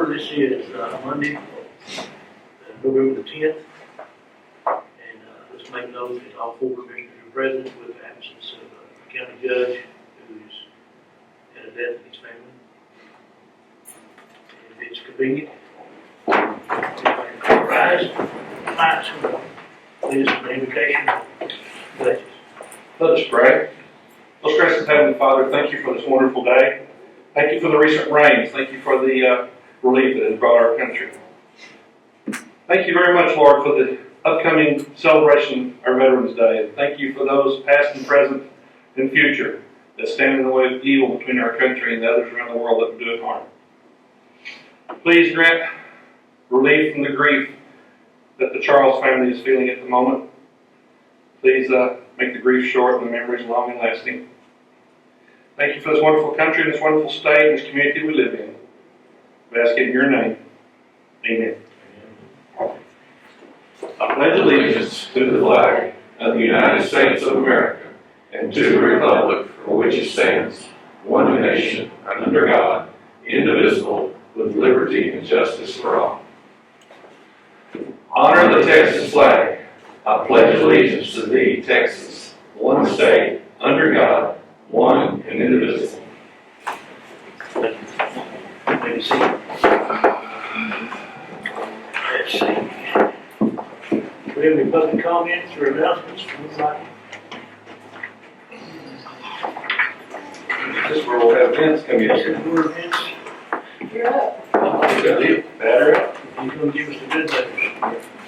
order. This is Monday, November the 10th. And let's make note that all four commissioners are present with the absence of a county judge who's had a death in his family. And if it's convenient, rise, lights, lead us to the invocation of pledges. Let us pray. Most gracious Heavenly Father, thank you for this wonderful day. Thank you for the recent rains. Thank you for the relief that has brought our country. Thank you very much, Lord, for the upcoming celebration of our Veterans Day. And thank you for those past and present and future that stand in the way of evil between our country and the others around the world that would do it harm. Please grant relief from the grief that the Charles family is feeling at the moment. Please make the grief short and the memories long and lasting. Thank you for this wonderful country and this wonderful state and this community we live in. We ask it in your name. Amen. I pledge allegiance to the flag of the United States of America and to the republic for which it stands, one nation, under God, indivisible, with liberty and justice for all. Honor the Texas flag. I pledge allegiance to thee, Texas, one state, under God, one and indivisible. Maybe see. Let's see. Do we have any public comments or announcements from anybody? This is where we'll have events coming Yes, in. if we're events, You're up. Battery up. you're going to give us the good news.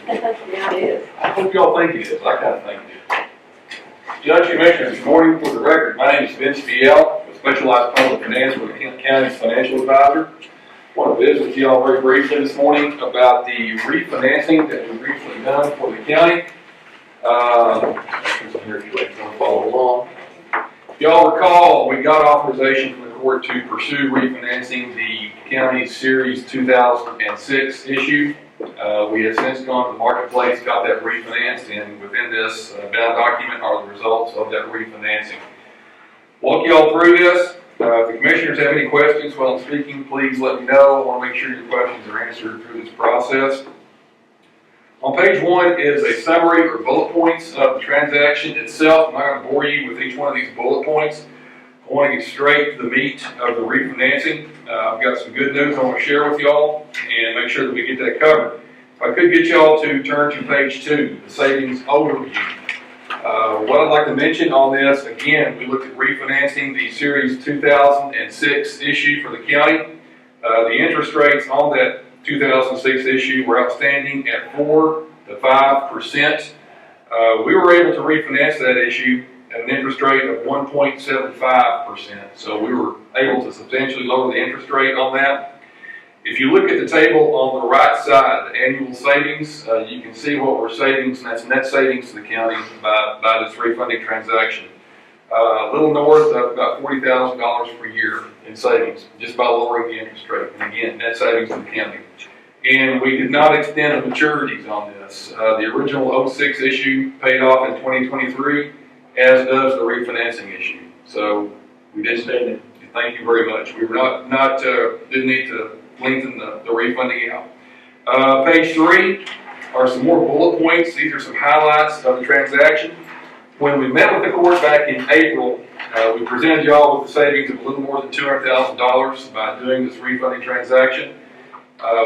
Yeah, it is. I hope y'all think it is. I kind of think it is. Judge, Commissioners, good morning. For the record, my name is Vince VL, with Specialized Public Finance with the Kent County's Financial Advisor. I want to visit with y'all very briefly this morning about the refinancing that we've recently done for the county. Here, if you'd like to follow along. If y'all recall, we got authorization from the court to pursue refinancing the county's Series 2006 issue. We have since gone to the marketplace, got that refinanced, and within this bound document are the results of that refinancing. Walk y'all through this. If the commissioners have any questions while I'm speaking, please let me know. I want to make sure your questions are answered through this process. On page 1 is a summary or bullet points of the transaction itself. I'm not going to bore you with each one of these bullet points. I want to get straight to the meat of the refinancing. I've got some good news I want to share with y'all and make sure that we get that covered. If I could get y'all to turn to page 2, the savings overview. What I'd like to mention on this, again, we looked at refinancing the Series 2006 issue for the county. The interest rates on that 2006 issue were outstanding at 4 to 5%. We were able to refinance that issue at an interest rate of 1.75%. So we were able to substantially lower the interest rate on that. If you look at the table on the right side, the annual savings, you can see what we're savings, and that's net savings to the county by this refunding transaction. A little north of about $40,000 per year in savings, just by lowering the interest rate. And again, net savings to the county. And we did not extend the maturities on this. The original 06 issue paid off in 2023, as does the refinancing issue. So we didn't extend it. Thank you very much. We were didn't need to lengthen the refunding out. Page 3 are some more bullet points. These are some highlights of the transaction. When we met with the court back in April, we presented y'all with the savings of a little more than $200,000 by doing this refunding transaction.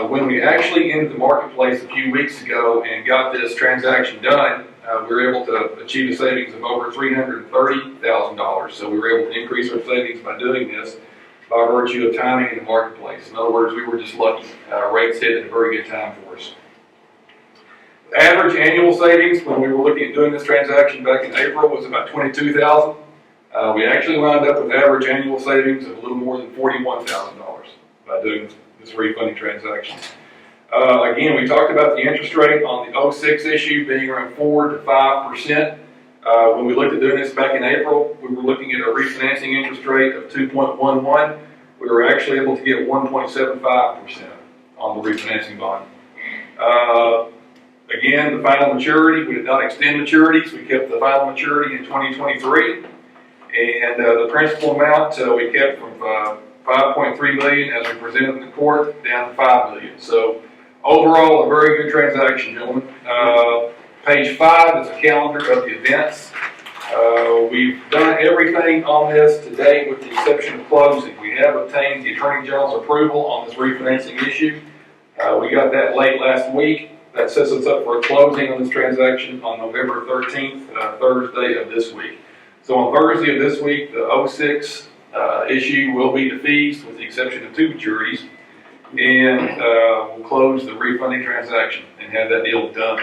When we actually entered the marketplace a few weeks ago and got this transaction done, we were able to achieve a savings of over $330,000. So we were able to increase our savings by doing this by virtue of timing in the marketplace. In other words, we were just lucky. Rates hit at a very good time for us. The average annual savings when we were looking at doing this transaction back in April was about $22,000. We actually wound up with average annual savings of a little more than $41,000 by doing this refunding transaction. Again, we talked about the interest rate on the 06 issue being around 4 to 5%. When we looked at doing this back in April, we were looking at a refinancing interest rate of 2.11. We were actually able to get 1.75% on the refinancing bond. Again, the final maturity, we did not extend maturities. We kept the final maturity in 2023. And the principal amount we kept from 5.3 million as we presented in the court, down to 5 million. So overall, a very good transaction, gentlemen. Page 5 is a calendar of the events. We've done everything on this to date with the exception of closing. We have obtained the Attorney General's approval on this refinancing issue. We got that late last week. That sets us up for a closing on this transaction on November 13th, Thursday of this week. So on Thursday of this week, the 06 issue will be defeased with the exception of 2 maturities, and we'll close the refunding transaction and have that deal done.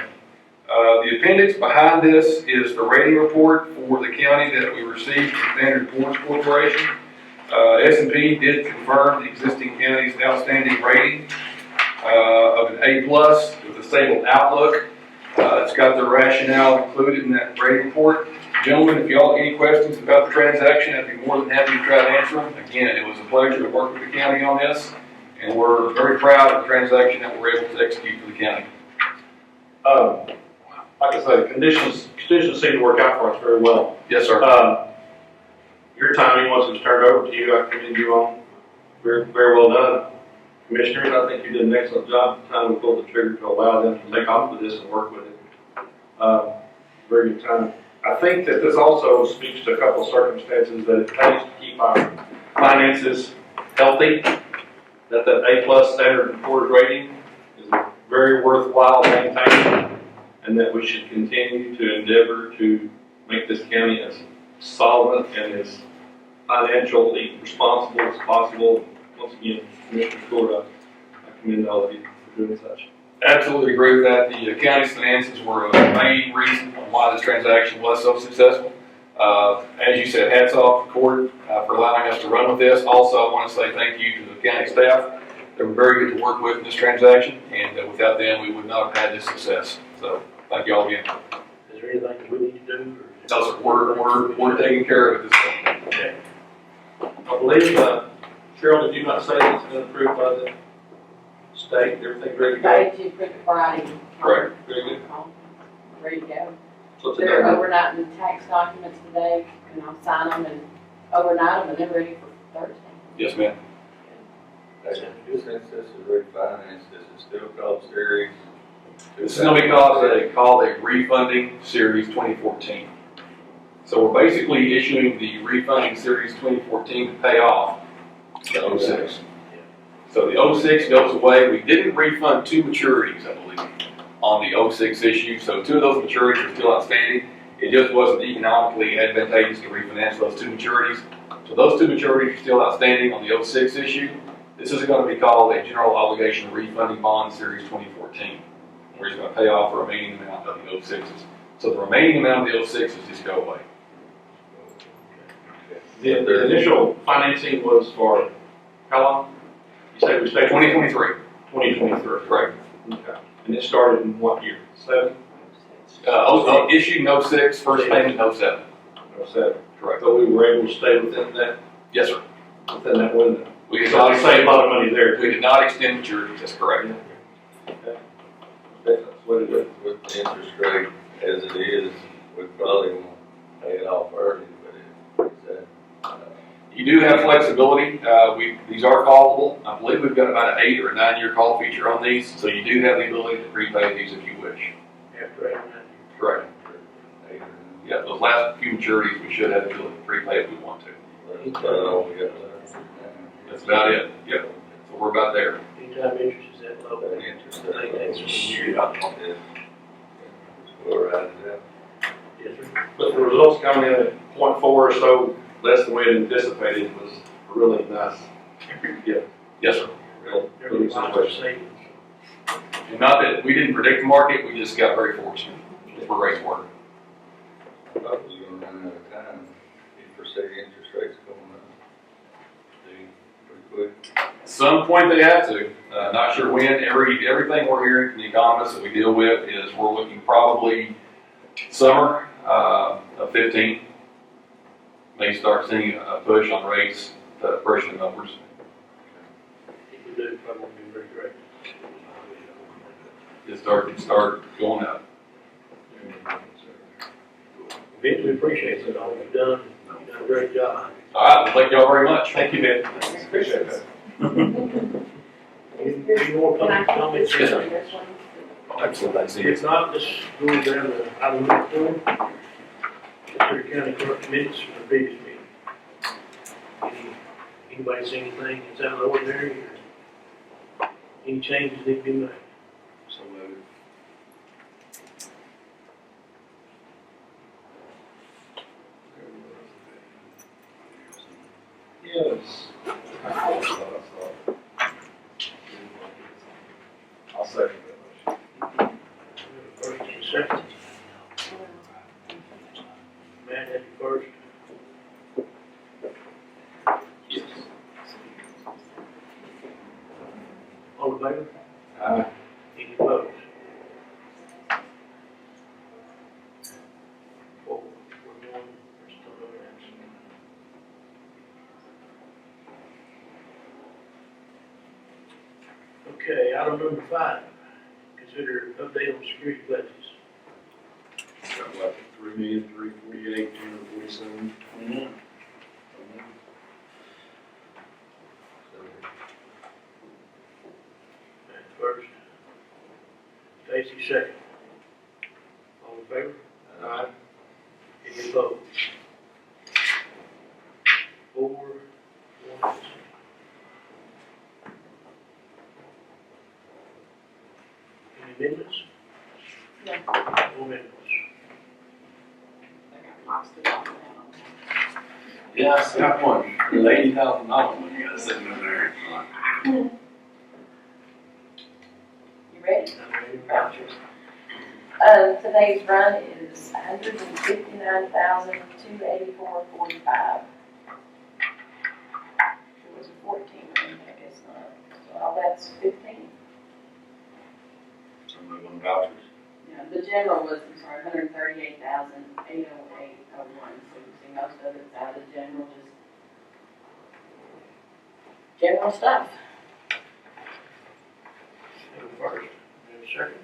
The appendix behind this is the rating report for the county that we received from Standard & Poor's Corporation. S&P did confirm the existing county's outstanding rating of an A+ with a stable outlook. It's got the rationale included in that rating report. Gentlemen, if y'all have any questions about the transaction, I'd be more than happy to try to answer them. Again, it was a pleasure to work with the county on this, and we're very proud of the transaction that we're able to execute for the county. Like I said, conditions seem to work out for us very well. Yes, sir. Your timing, once it was turned over to you, I commend you on. Very, very well done. Commissioners, I think you did an excellent job at the time we pulled the trigger to allow them to take off with this and work with it. Very good time. I think that this also speaks to a couple of circumstances that it pays to keep our finances healthy, that A+ Standard & Poor's rating is very worthwhile maintaining, and that we should continue to endeavor to make this county as solvent and as financially responsible as possible. Once again, Commissioner Court, I commend all of you for doing such. Absolutely agree with that. The county's finances were a main reason on why this transaction was so successful. As you said, hats off to the court for allowing us to run with this. Also, I want to say thank you to the county staff. They were very good to work with in this transaction, and without them, we would not have had this success. So, thank you all again. Is there anything that we need to do? No, sir, we're taking care of it this time. Okay. I believe, Cheryl, did you not say it's been approved by the state? Everything's ready to go? They did put Friday. Correct. Very good. Ready to go. So They're today, overnighting tax documents today, and I'll sign them and overnight them, and they're ready for Thursday. Yes, ma'am. Since this is refinanced, this is still called series. This is going to be called a refunding series 2014. So we're basically issuing the refunding series 2014 to pay off the 06. So the 06 goes away. We didn't refund 2 maturities, I believe, on the 06 issue. So 2 of those maturities are still outstanding. It just wasn't economically advantageous to refinance those 2 maturities. So those 2 maturities are still outstanding on the 06 issue. This is going to be called a general obligation refunding bond series 2014. We're just going to pay off the remaining amount of the 06s. So the remaining amount of the 06s just go away. the initial financing was for how long? You said it was 2023. 2023. Correct. Okay. And it started in what year? 7? Issued in 06, first payment in 07. Or 7. Correct. So we were able to stay within that Yes, sir. window. We did So not we saved a lot of money there. We did not extend maturities. That's correct. Okay. That's what it is. With the interest rate as it is, we probably won't pay it off early, but it's You do have flexibility. These are callable. I believe we've got about an 8 or a 9 year call feature on these, so you do have the ability to prepay these if you wish. After 8 or 9 years. Correct. Yeah, those last few maturities, we should have the ability to prepay if we want to. That's about all we got left. That's about it. Yep. So we're about there. Anytime interest is that low. That interest I think that's rate. a We'll ride it out. Yes, sir. But the results coming in at 0.4 or so less than we had anticipated was a really nice gift. Yes, sir. Real Everybody's situation. savings. And not that we didn't predict the market, we just got very fortunate with where rates were. I thought we was gonna run out of time. You foresee interest rates going up pretty quick. At some point they have to. Not sure when. Everything we're hearing from the economists that we deal with is we're looking probably summer of 15. May start seeing a push on rates, pushing the numbers. If we do, it probably won't be very great. Just start going up. Vince, we appreciate it all you've done. You've done a great job. All right, well, thank y'all very much. Thank you, Ben. Appreciate that. Any more Can I comments? keep this one? This one? If not, let's go down to item number 4. Consider county clerk minutes from the previous meeting. Anybody see anything that's out of the ordinary, or any changes need to be made? So moved. Yes. I'll second that First and second. Matt had you first. All in favor? motion. Any opposed? 4, we're going, there's still no action. Okay, item number 5, consider update on security pledges. Got what, 3,348,247? Matt first. Stacy second. All in favor? Aye. Any opposed? 4, 1. Any amendments? No. No amendments. I got lost it all down. Yeah, I got one. There's $80,000 when you got sitting in there. You ready? Not ready. Vouchers. Today's run is $159,284.45. It was 14, I guess not. Well, that's 15. So move on vouchers. Yeah, the general was, I'm sorry, 138,808.01. So you see most of it's out of the general, just general stuff. Who first? And second?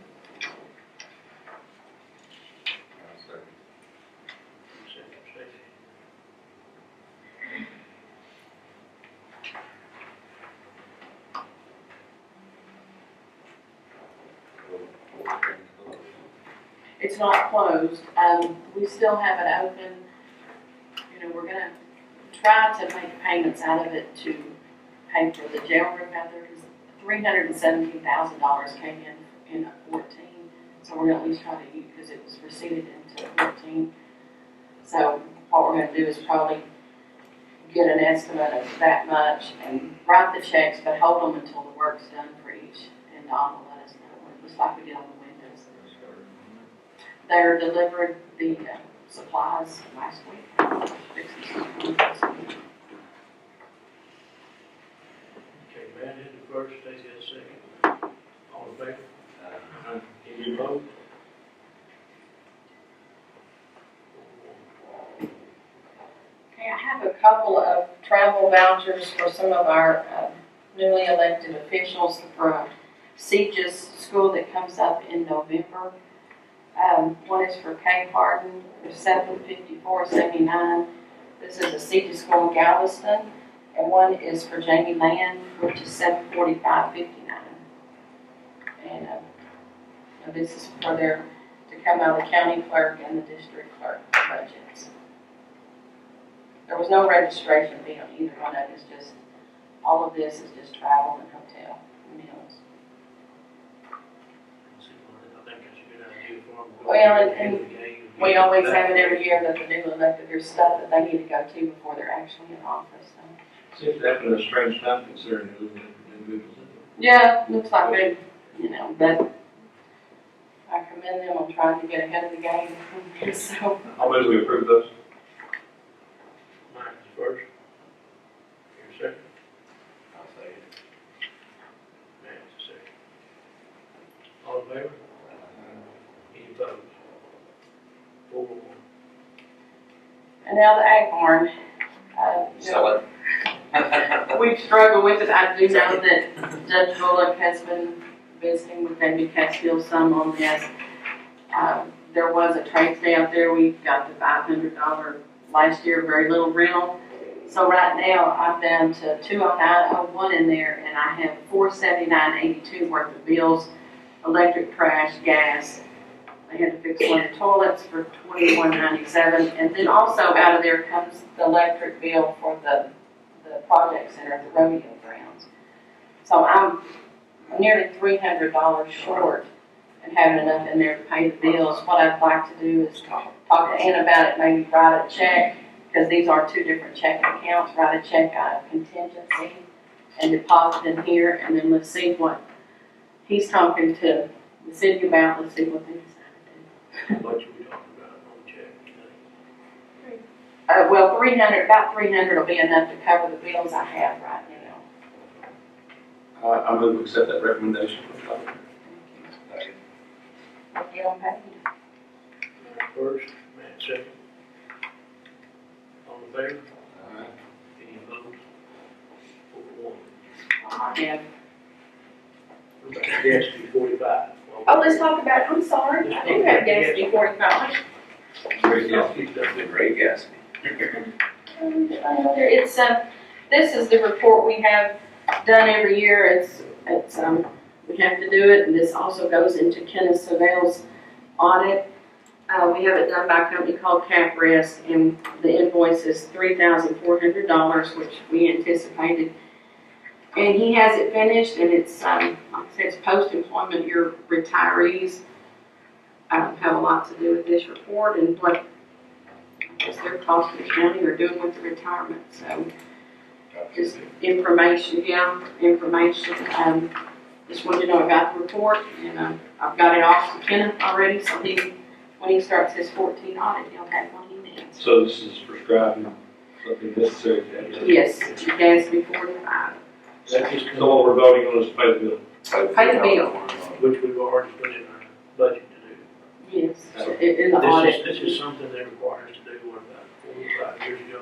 Second, Stacy. It's not closed. We still have it open. You know, we're gonna try to make payments out of it to pay for the jail roof out there, because $317,000 came in 14. So we're gonna at least try to use, because it was receipted into 14. So what we're gonna do is probably get an estimate of that much and write the checks, but hold them until the work's done for each. And Don will let us know, just like we did on the windows. They're delivered the supplies last week. Fixing something this week. Okay, Matt had the first, Stacy had the second. All in favor? Any opposed? Okay, I have a couple of travel vouchers for some of our newly elected officials for a CGIS school that comes up in November. One is for Kay Harden for $754.79. This is a CGIS school in Galveston. And one is for Jamie Land, which is $745.59. And this is for their, to come out of the county clerk and the district clerk budgets. There was no registration fee on either one of it. It's just, all of this is just travel and hotel meals. I think that's a good idea for them. Well, and we always have it every year that the new elected, there's stuff that they need to go to before they're actually in office. So. Seems to happen at a strange time considering who the individuals. Yeah, looks like they, you know, but I commend them on trying to get ahead of the game. So, I'll move we approve those. Mike is first. Your second. I'll say it. Matt's the second. All in favor? Any opposed? 4-1. and now the ag barn. Sell it. We've struggled with it. I do know that Judge Bullock has been visiting with David Castile some on this. There was a trade stay out there. We got the $500 last year, very little rental. So right now, I'm down to 209.01 in there, and I have 479.82 worth of bills, electric, trash, gas. They had to fix one of the toilets for $21.97, and then also out of there comes the electric bill for the project center at the rodeo grounds. So I'm nearly $300 short and having enough in there to pay the bills. What I'd like to do is talk to Ann about it, maybe write a check, because these are two different checking accounts, write a check out of contingency and deposit in here, and then let's see what he's talking to the city about, let's see what they decide to How much are we talking about on the check? do. Well, 300, about 300 will be enough to cover the bills I have right now. I move to accept that recommendation from the auditor. I'll get them paid. Matt first, Matt second. All in favor? Any opposed? 4-1. I have. What about gas fee 45? Oh, let's talk about, I'm sorry, I do have gas fee 45. Great Gatsby. Great Gatsby. It's, this is the report we have done every year. It's, we have to do it, and this also goes into Kenneth Savell's audit. We have it done by a company called CapRest, and the invoice is $3,400, which we anticipated. And he has it finished, and it's, like I said, it's post-employment year retirees have a lot to do with this report, and what I guess they're costing the county or doing with the retirement. So just information, information. Just wanted to know about the report, and I've got it off to Kenneth already, so when he starts his 14 audit, he'll have one he needs. So this is prescribing something necessary to have. Yes, gas be 45. That just So what we're voting on is pay the bill. Pay the bill. which we've already put in our budget to do. Yes, in the audit. This is something that requires to do, what, about 4 or 5 years ago?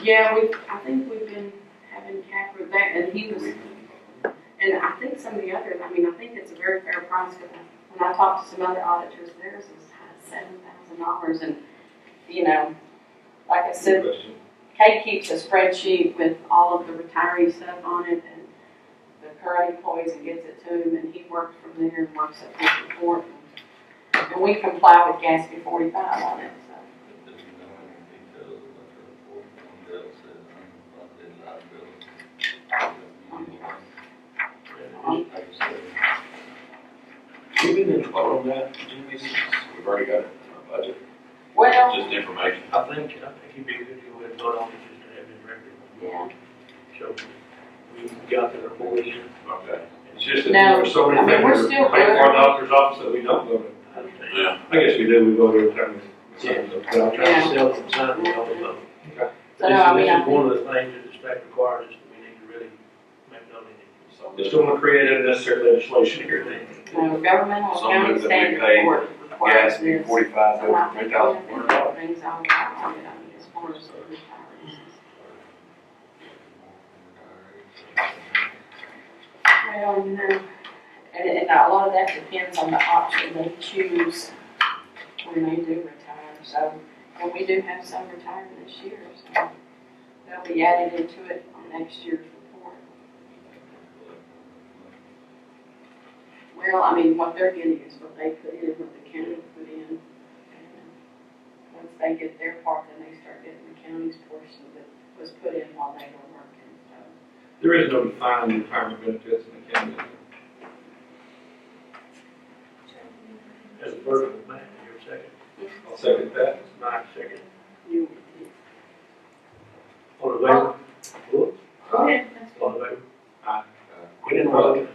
Yeah, I think we've been having Capra back, and he was, and I think some of the others, I think it's a very fair price, because when I talked to some other auditors, theirs was $7,000, and, like I said, Kate keeps a spreadsheet with all of the retiree stuff on it, and the current employees, and gets it to him, and he works from there and works up his report, and we comply with GASB 45 on it, so. We've been in vote on that, Jimmy, since we've already got it in our budget, Well, just information. I think it'd be good to go ahead and vote on it just to have it record. yeah. So we got the report in. Okay. It's just that No, there's so many I mean, things we're that still are paid for in good. the auditor's office that we don't vote on. Yeah. I guess we do, we vote every time. But I'm trying to sell some sign we don't vote. Okay. So, no, I mean, This I is one of the things that the state requires us that we need to really make note of. So Just don't want to create unnecessary legislation here. Governmental So accounting moved that we standard pay report requires gas be this. 45 So I over think $3,400. things I'll on it, as far as the retirees. Well, and a lot of that depends on the option they choose when they do retire, so, and we do have some retiring this year, so they'll be added into it on next year's report. Well, what they're getting is what they put in, what the county put in. And once they get their part, then they start getting the county's portion that was put in while they were working, so. There is no defined retirement benefits in the county. As a first, Matt, your second. I'll second that. Mike, second. You, All in favor? go ahead. All in favor? Aye. We didn't vote.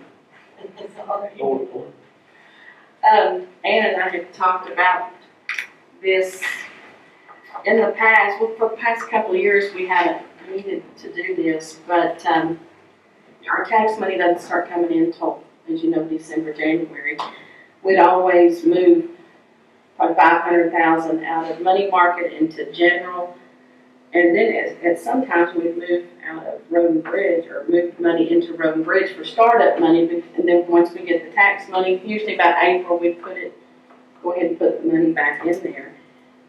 That's all they're Four doing. to one. Ann and I had talked about this in the past. Well, for the past couple of years, we haven't needed to do this, but our tax money doesn't start coming in until, as you know, December, January. We'd always move probably $500,000 out of money market into general, and then at sometimes we'd move out of road and bridge, or move money into road and bridge for startup money, and then once we get the tax money, usually about April, we'd go ahead and put the money back in there.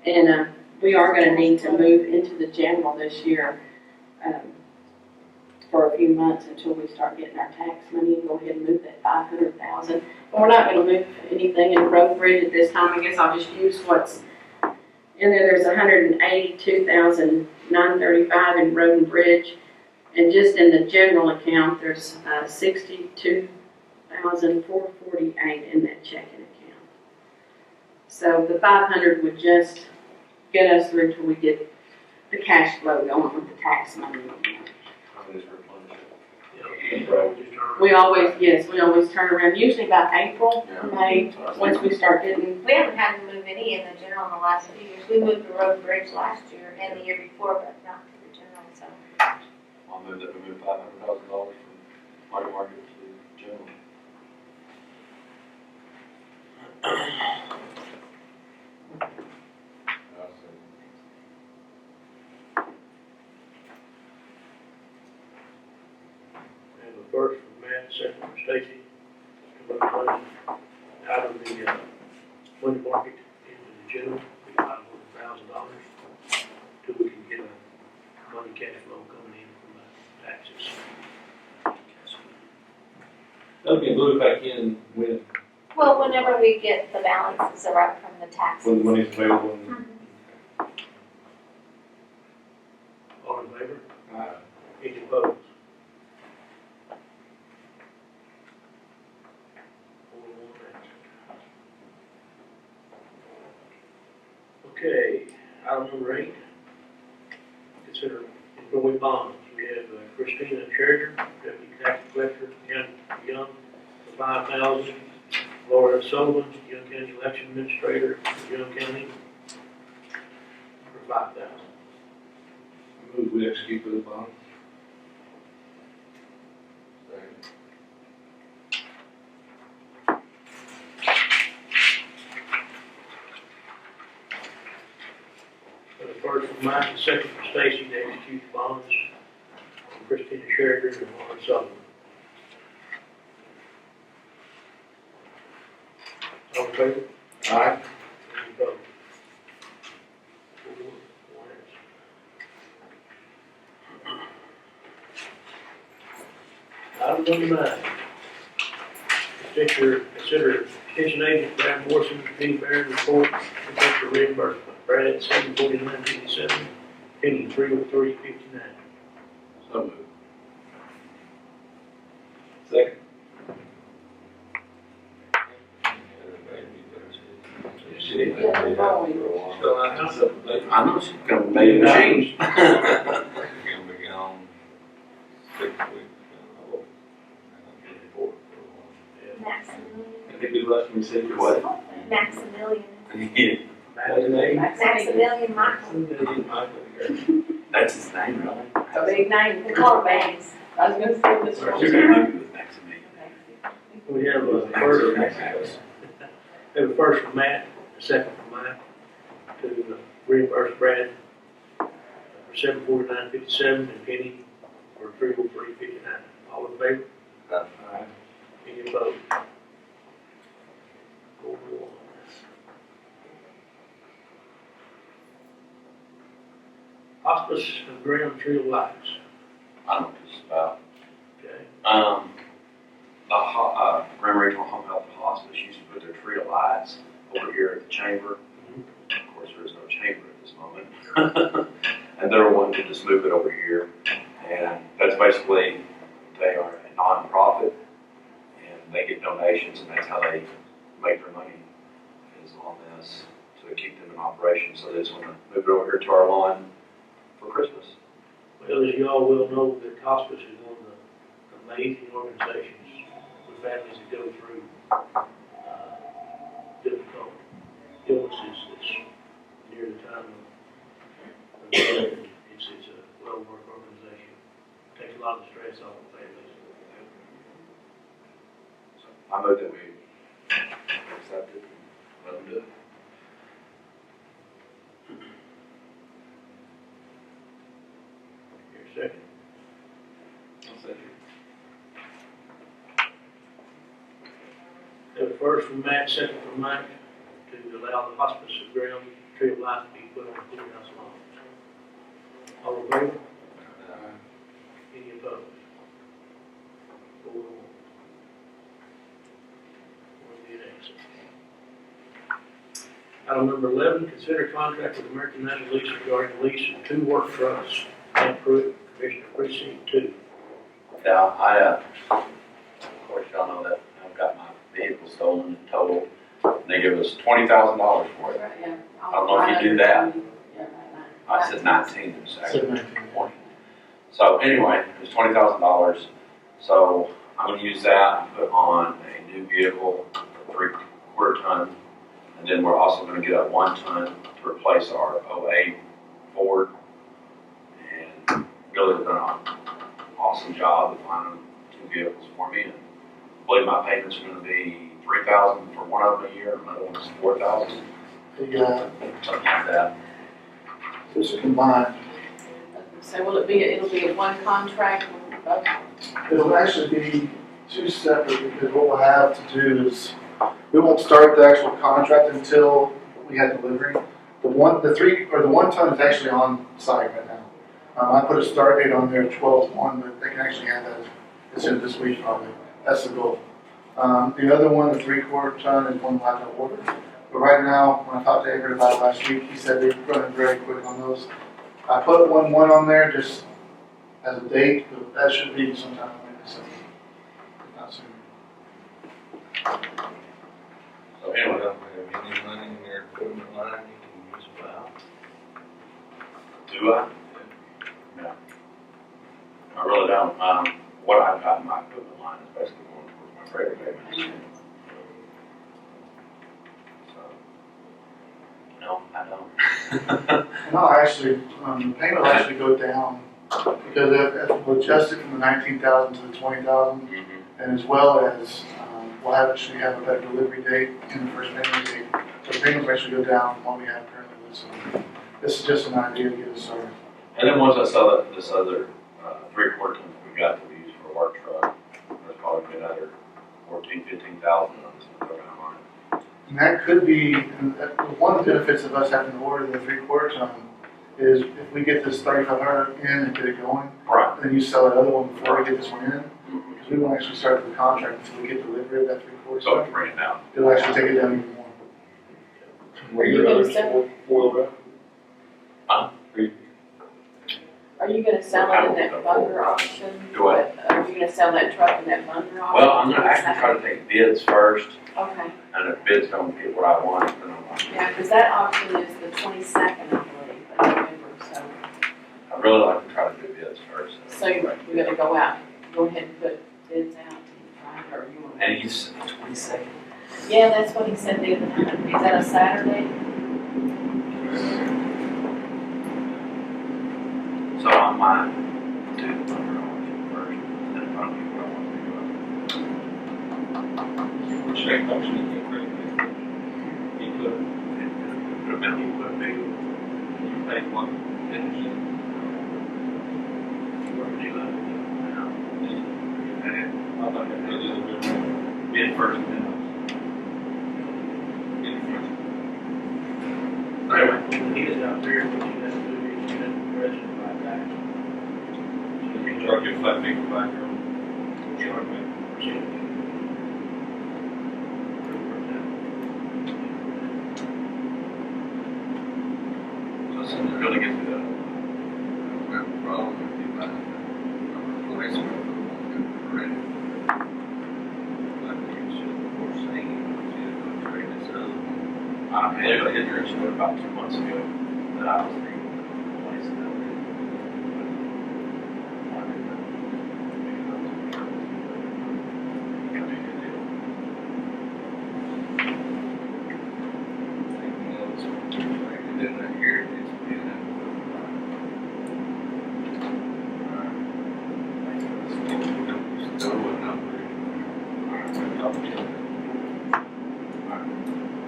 And we are gonna need to move into the general this year, for a few months until we start getting our tax money, and go ahead and move that 500,000. And we're not gonna move anything in road and bridge at this time, I guess I'll just use what's in there. There's 182,935 in road and bridge, and just in the general account, there's 62,448 in that checking account. So the 500 would just get us through till we get the cash flow going with the tax money. We always turn around, usually about April, May, once we start getting. We haven't had to move any in the general in the last few years. We moved the road and bridge last year and the year before, but not to the general, so. I'll move that we move $500,000 from money market to general. And the first from Matt, second from Stacy, to move money out of the, money market into the general, $500,000, till we can get a money cash flow coming in from the taxes. That'll get moved back in when Well, whenever we get the balances right from the taxes. the money's available. All in favor? Aye. Any opposed? 4-1 absent. Okay, item number 8. Consider employee bonds. We have Christina Scherger, Deputy Tax Collector, Young, for $5,000. Laura Sullivan, Young County Election Administrator, Young County, for $5,000. Move we execute those bonds. The first from Mike, the second from Stacy to execute the bonds from Christina Scherger and Laura Sullivan. All in favor? Aye. Any opposed? 4-1 absent. Item number 9. Consider extension agent Brad Morrison, Penny Barron report, for reimbursement. Brad, $749.57, Penny, $303.59. So moved. Second. I know she's gonna make a change. Maximilian. I think we left from city what? Maximilian. Yeah, Maximilian Michael. that's his name, really? It's a big name. We call it Banks. I was gonna say this You're one. gonna leave it with Maximilian. We have a first from Matt, a second from Mike, to reimburse Brad for $749.57 and Penny for $303.59. All in favor? Aye. Any opposed? 4-1. Hospice of Ground Tree of Lives. I know what this is about. Okay. The Grand Regional Home Health and Hospice used to put their tree of lights over here at the chamber. Of course, there is no chamber at this moment. And they're wanting to just move it over here. And that's basically, they are a non-profit and they get donations and that's how they make their money is on this to keep them in operation. So they just want to move it over here to our lawn for Christmas. Well, as you all well know, that hospice is one of the amazing organizations with families that go through difficult illnesses that's near the time of death. It's a well-worked organization. Takes a lot of the stress off of families. So I move that we accept it and let them do it. Here, second. I'll second. Have a first from Matt, second from Mike, to allow the hospice of Ground tree of life to be put on the courthouse lawn. All in favor? Any opposed? 4-1. One being absent. Item number 11, consider contract with American National Lease regarding the lease of 2 work trucks. Camp Pruitt, Commissioner Precinct 2. Yeah, of course, y'all know that I've got my vehicle stolen and totaled. They give us $20,000 for it. Right, yeah. I don't know if you do that. Yeah, right now. I said 19, it was actually Said 19. 20. So anyway, it was $20,000. So I'm gonna use that and put on a new vehicle, a 3/4 ton. And then we're also gonna get a 1 ton to replace our 08 Ford. And really done an awesome job of finding 2 vehicles for me. And I believe my payment's gonna be $3,000 for one of them a year, another one's $4,000, Yeah, something like that. this is combined. So it'll be a one contract, It'll actually be 2 separate because what we'll have to do is, we won't start the actual contract until we have delivery. The 1 ton is actually on site right now. I put a start date on there, 12/1, but they can actually have that as soon as this week probably. That's the goal. The other one, the 3/4 ton, is one we'll have to order. But right now, when I talked to Avery about it last week, he said they're running very quick on those. I put 1/1 on there just as a date, but that should be sometime in December, if not sooner. So anyway, Any money in your equipment line you can use about? do I? No. I really don't. What I've got in my equipment line is basically going towards my freighter payments. So, no, I don't. No, actually, the payment will actually go down because if we'll adjust it from the 19,000 to the 20,000, and as well as we'll actually have a better delivery date in the first payment date. So the payments will actually go down from what we have currently. So this is just an idea to get us started. And then once I sell this other 3/4 ton that we got to use for a work truck, there's probably another 15,000 on this one around mine. And that could be, and one of the benefits of us having to order the 3/4 ton is if we get this 3,500 in and get it going, Right. then you sell that other one before we get this one in. Because we won't actually start the contract until we get delivery of that 3/4 So ton. it's bring it down. It'll actually take it down even more. Are you gonna sell, Huh? are you gonna sell it in that Munger auction? Do what? Are you gonna sell that truck in that Munger auction? Well, I'm gonna actually try to take bids first, Okay, and if bids don't get what I want, then I'm not. yeah, because that auction is the 22nd, I believe, of November, so. I really like to try to do bids first. So you're gonna go out, go ahead and put bids out, right, or you want? And he's 22nd. Yeah, that's what he said the other night. Is that a Saturday? So I might do the number auction first, and then if I don't get what I want to do, Shake motion in your credit. You put, put a minimum, put a big, you take one, finish it. what would you like to do now? And I thought that was a good one. bid first, and then. Anyway, he is out there, what you have to do is you have to press it right back. You truck your flat vehicle back here on. You know what I mean? So something really gets me that. Problem with you buying a replacement for the one you're ready. Like you should foresee, you should trade this other one. I believe I hit your store about 2 months ago, that I was thinking of replacing that. Anything else traded in that here, it's been still a number.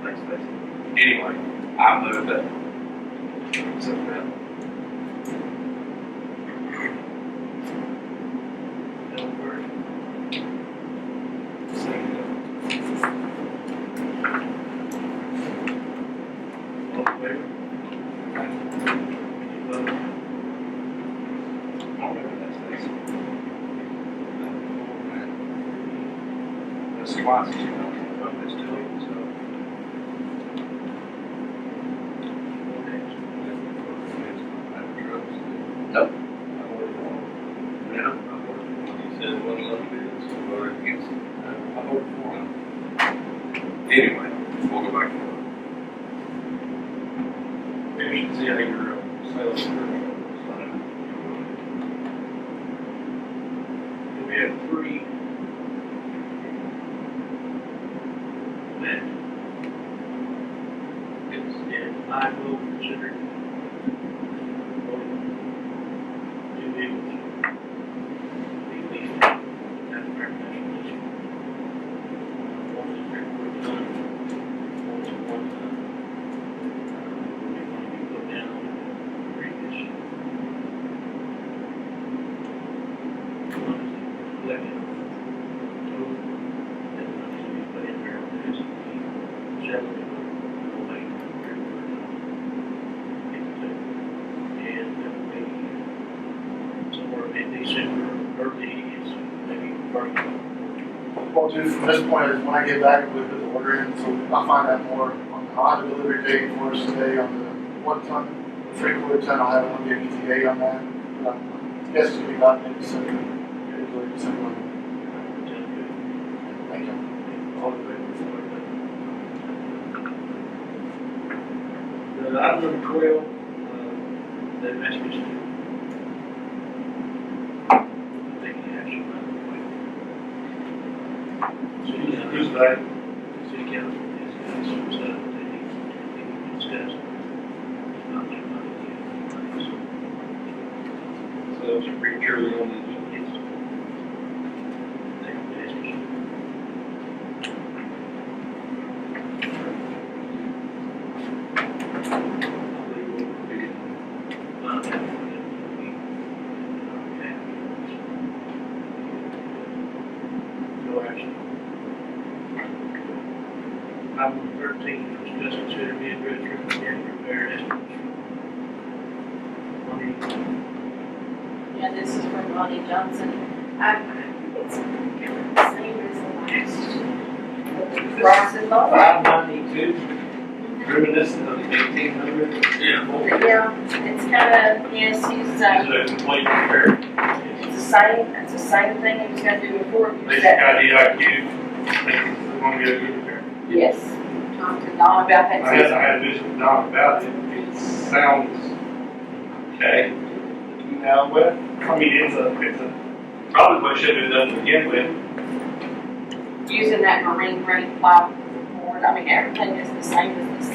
Thanks, Stacy. Anyway, I moved it. So that. All in favor? That's twice, you know, it's doing, so. Nope. Yeah. He said one little bit, so we're against it. I voted for him. Anyway, we'll go back to work. Maybe you should see how your sales are. We have 3 that is in I will consider new vehicles. The lease, that's very much issue. One is very quick done, one is one time. We want to put down on the previous. One is collected. What I'll do from this point is when I get back, we'll put the order in, so I'll find out more on the delivery date for us today on the 1 ton, 3/4 ton, I'll have it on the ETA on that. Guess it'll be about maybe December. Thank you. Item number 12, that message to taking action on Who's that? city council is some stuff that they need to discuss. It's not like money yet. So it's prematurely on the agenda. It's their message. No action. Item 13, discuss consider bid retro and repair estimates. Yeah, this is from Bonnie Johnson. It's the same as the last. Ross and Bob. 592, reminiscent of the 1800s. Yeah, it's kind of, yes, he's, Is it a complete repair? it's the same thing he was gonna do before. He was Basic that- IDIQ, think it's going to get a good repair. Yes, talked to Don about that. I had a vision with Don about it, it sounds okay. Now, but, I mean, it's a, probably what should have been done to begin with. Using that marine grade plywood, I mean, everything is the same as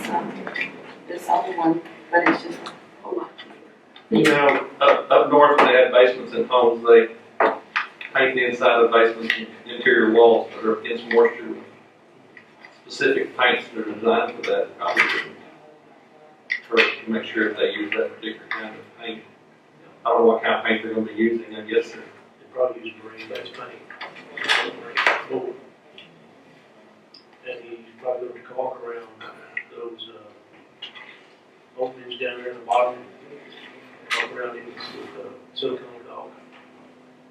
this other one, but it's just a whole lot cheaper. You know, up north, when they have basements in homes, they paint the inside of the basements and interior walls that are against moisture with specific paints that are designed for that, probably to make sure that they use that particular kind of paint. I don't know what kind of paint they're gonna be using, I guess they're. They probably use marine-based paint. And he's probably going to caulk around those, openings down there in the bottom, caulk around it with, silicone caulk.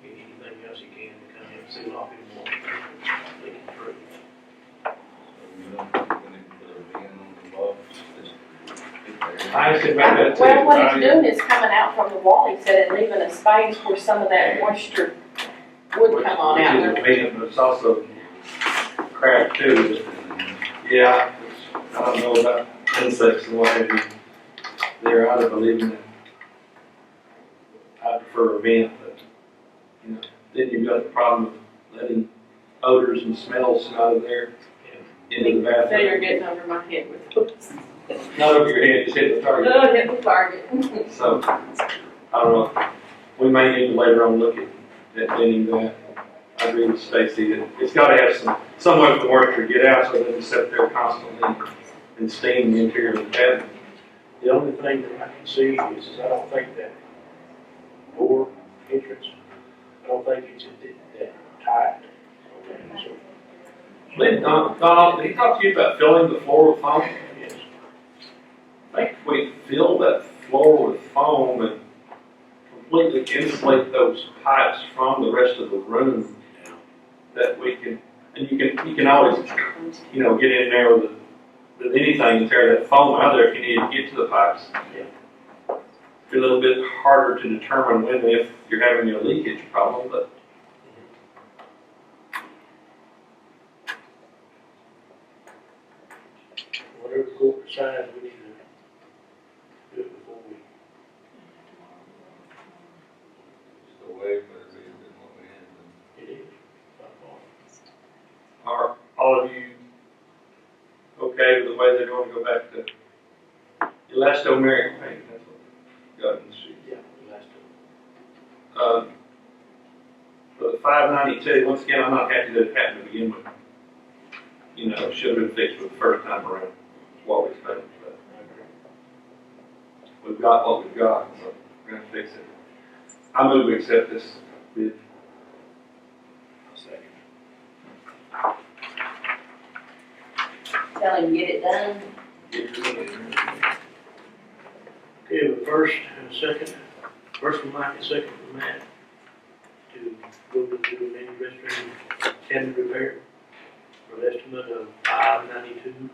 Anything else he can to kind of seal off anymore, leaking through. I said about that too. Well, what he's doing is coming out from the wall, he said, and leaving a space where some of that moisture would come on out. Which is convenient, but it's also cracked too. Yeah, I don't know about insects and what have you. They're out of believing that. I prefer a vent, but, you know, then you've got the problem of letting odors and smells come out of there into the They are bathroom. getting over my head with those. Not over your head, just hit the target. Oh, hit the target. So, I don't know, we may need to later on look at venting that. I agree with Stacy that it's gotta have some way for the moisture to get out so it doesn't sit there constantly and steam the interior of the cabinet. The only thing that I can see is I don't think that door entrance, I don't think it's that tight. So, Don, did he talk to you about filling the floor with foam? yes. I think if we fill that floor with foam and completely insulate those pipes from the rest of the room, that we can, and you can always, you know, get in there with anything and tear that foam out of there if you need to get to the pipes. It's a little bit harder to determine when, if you're having a leakage problem, but Whatever the court decides, we need to do it before we. Just a way better reason than what we had. It is. By far. are all of you okay with the way they're going to go back to elastomeric paint? That's what got in the sheet. Yeah, the last one. For the 592, once again, I'm not happy that it happened to begin with. You know, it should have been fixed for the first time around. That's what we expected, but we've got what we've got, so we're gonna fix it. I move we accept this bid. Tell him, get it done. Okay, but first and second, first from Mike and second from Matt, to go to the main restroom cabinet repair for an estimate of $592.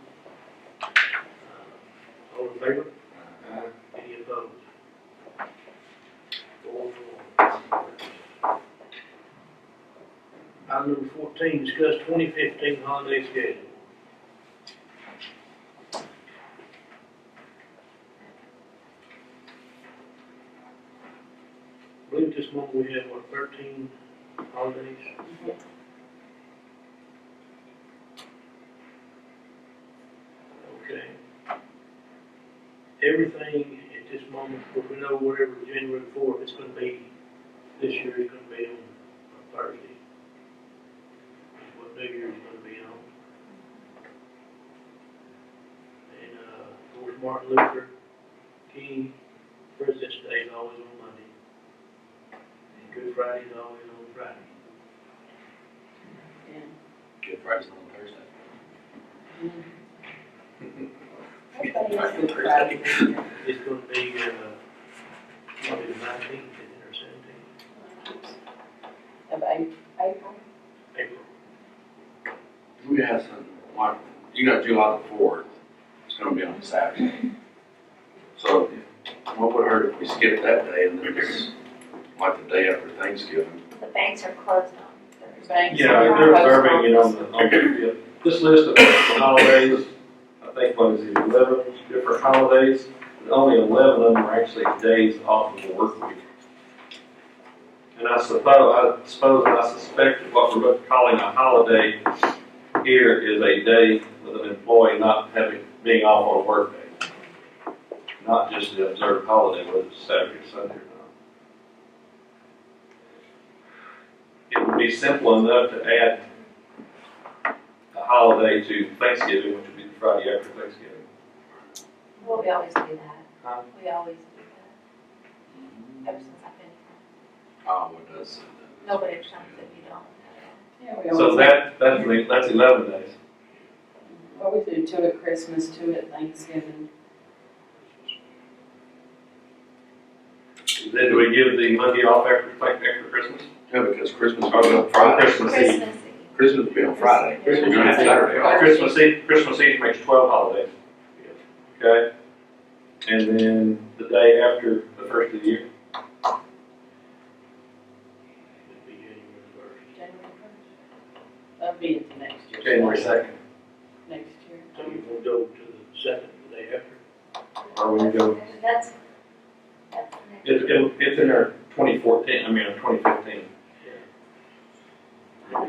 All in favor? Any opposed? 4-1. Item number 14, discuss 2015 holiday schedule. I believe this month we had, 13 holidays? Okay. Everything at this moment, if we know whatever January 4th, it's gonna be, this year it's gonna be on Thursday. Is what New Year's is gonna be on. And, of course, Martin Luther King, President's Day is always on Monday. And Good Friday is always on Friday. Good Friday's on Thursday. Everybody is Good Friday this year. It's gonna be, probably the 19th, or 17th, Of April. April. We have some, like, you got July the 4th, it's gonna be on Saturday. So, what would hurt if we skip that day and then it's like the day after Thanksgiving? The banks are closed on Thursday. Banks Yeah, are they're closed observing it on the, this list of holidays, I think, what is it, 11 different holidays? Only 11 of them are actually days off of the work week. And I suppose and I suspect that what we're calling a holiday here is a day with an employee not being off on a work day. Not just the observed holiday, whether it's Saturday, Sunday or not. It would be simple enough to add a holiday to Thanksgiving, which would be the Friday after Thanksgiving. Well, we always do that. Huh? We always do that. Ever since I've been here. Oh, it does. Nobody ever tells that you don't. Yeah, we So always that's 11 days. well, we do 2 at Christmas, 2 at Thanksgiving. Then do we give the Monday off after Christmas? Yeah, because Christmas will be on Friday. Christmas Eve. Christmas Eve. Christmas will be on Friday. So you're gonna have Saturday off. Christmas Eve makes 12 holidays. Okay? And then the day after the first of the year. It'll be January 1st. January 1st. That'll be into next year. January 2nd. Next year. So you will go to the second, the day after? Or we go, That's next. it's in our 2014, I mean, our 2015.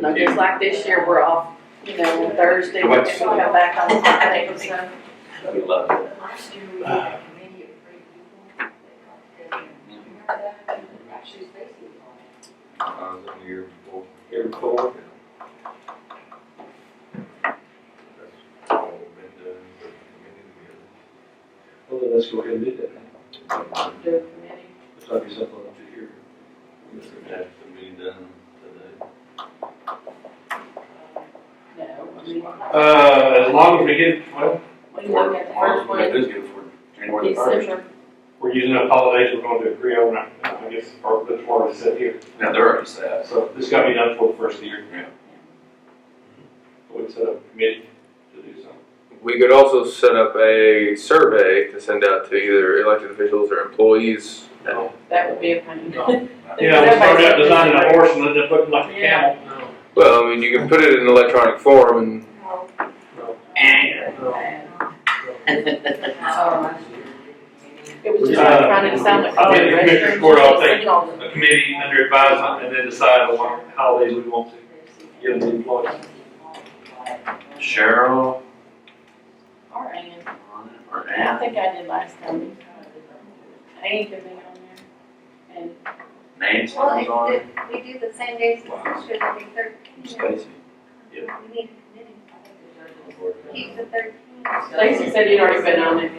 No, just like this year, we're off, on Thursday, and we come back on Friday, so. We love it. Last year we had a committee of 3 people. Remember that? Actually, Stacy was on it. I was in the year before. Year before. That's all we've been doing, put the committee together. Well, then let's go ahead and do that. Do a committee. Let's not do something up to here. This would have to be done today. No, I mean, As long as we get, well, we look at the first What we one. do is get it for January the first. December. We're using up holidays, we're going to agree on, I guess, or that's what it said here. Now, they're already set. So this got to be done for the first of the year. Yeah. We set up a committee to do something. We could also set up a survey to send out to either elected officials or employees. That would be a pain. No. Yeah, we started out designing a horse and ended up looking like a camel. No, Well, I mean, you can put it in electronic form and It was just like trying to decide like. I think the Commissioners Court ought to take All a committee under advisement and then decide on what holidays we want to give the employees. Cheryl right. or I Ann? think I did last time. Ann could be on there. And Nancy Well, was on it. if we do the same days as sister, that'd be 13. Stacy. We need a committee. Keep the 13. Stacy said he'd already been on it.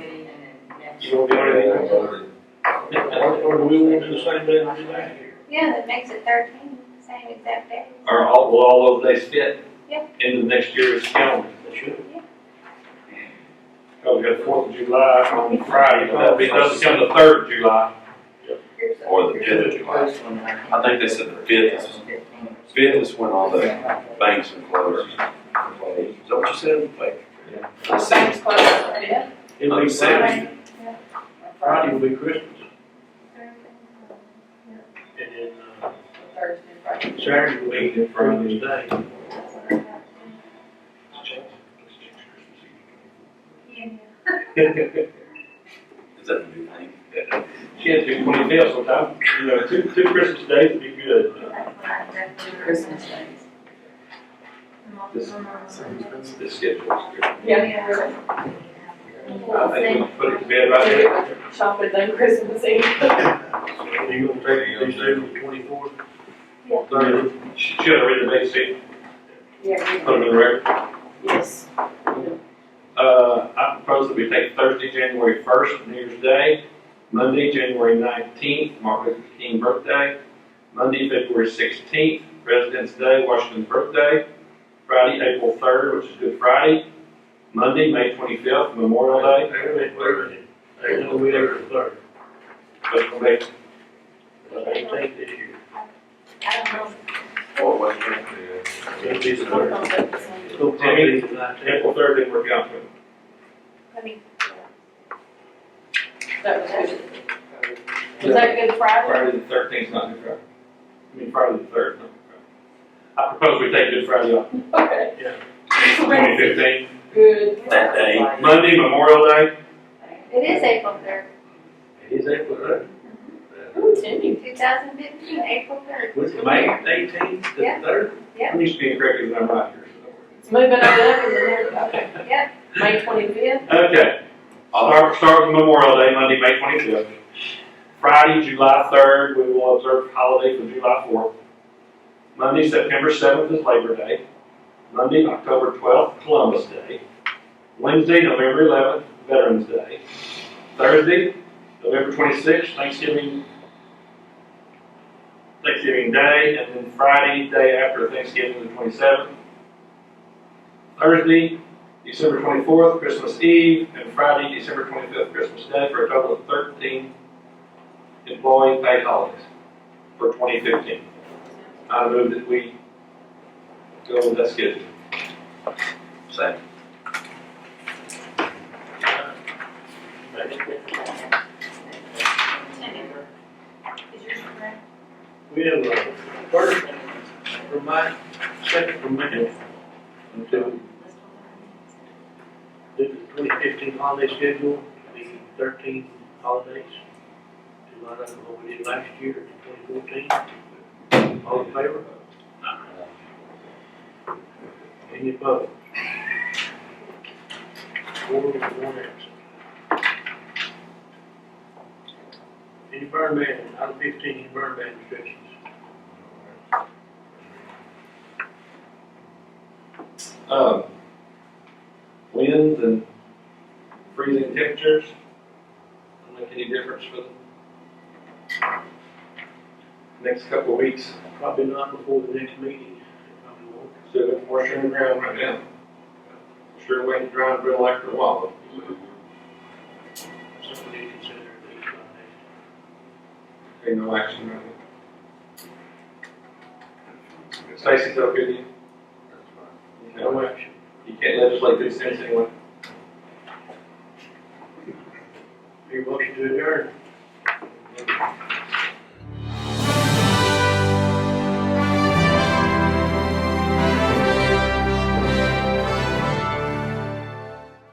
You want to be on anything? or do we want to do the same day as we did last year? Yeah, that makes it 13, same exact day. Or will all those days fit? Yeah. Into next year's calendar? They should. Because we got 4th of July on Friday, but that doesn't become the 3rd of July. Or the 5th of July. I think they said the 5th is when all the banks are closed. Is that what you said? Like, The bank's closed, yeah. It'll be Saturday. Friday will be Christmas, and then, Thursday, Friday. Saturday will be Christmas Day. Is that the new thing? She had to do 25th sometime. You know, two Christmas days would be good. Christmas days. This schedule is good. Yeah, really. I think we can put it to bed right there. Shopping done Christmas Eve. Are you gonna take these two, the 24th? Yeah. 30th? She should have read the date sheet, Yeah. put them in the record. Yes. I propose that we take Thursday, January 1st, New Year's Day, Monday, January 19th, Martin Luther King birthday, Monday, February 16th, President's Day, Washington's birthday, Friday, April 3rd, which is Good Friday, Monday, May 25th, Memorial Day. Wait a minute. There's no way over the 3rd. But we'll make But they take this year. I don't know. Or what? It'll be the 3rd. It's gonna probably be the 19th. April 3rd didn't work out for me. I mean, That was good. Was that Good Friday? Friday the 13th, not Good Friday. I mean, Friday the 3rd, not Good Friday. I propose we take Good Friday off, Okay. 2015. Good. That day. Monday, Memorial Day. it is April 3rd, It is April 3rd. Ooh, Timmy. 2015, April 3rd. With May 18th to the Yeah. 3rd. I'm used to being corrected when I'm right here. It's moving up and then, okay. Yep. May 25th. Okay. Start with Memorial Day, Monday, May 25th. Friday, July 3rd, we will observe holiday for July 4th. Monday, September 7th is Labor Day. Monday, October 12th, Columbus Day. Wednesday, November 11th, Veterans Day. Thursday, November 26th, Thanksgiving Day, and then Friday, day after Thanksgiving, the 27th. Thursday, December 24th, Christmas Eve, and Friday, December 25th, Christmas Day, for a total of 13 employee paid holidays for 2015. I move that we go with that schedule. Same. Is yours correct? We have a first from Mike, second from Matt, to do the 2015 holiday schedule, the 13 holidays, to line up with what we did last year in 2014. All in favor? Any opposed? 4 with 1 absent. Any burn ban, out of 15, any burn ban restrictions? Winds and freezing temperatures, don't make any difference for the next couple of weeks. Probably not before the next meeting. Probably won't. Still got moisture in the ground right now. Sure waiting to dry and brittle after a while. Something Okay, no action, right? Stacy's okay with you? No action. You can't legislate these things anyway. Your motion to adjourn.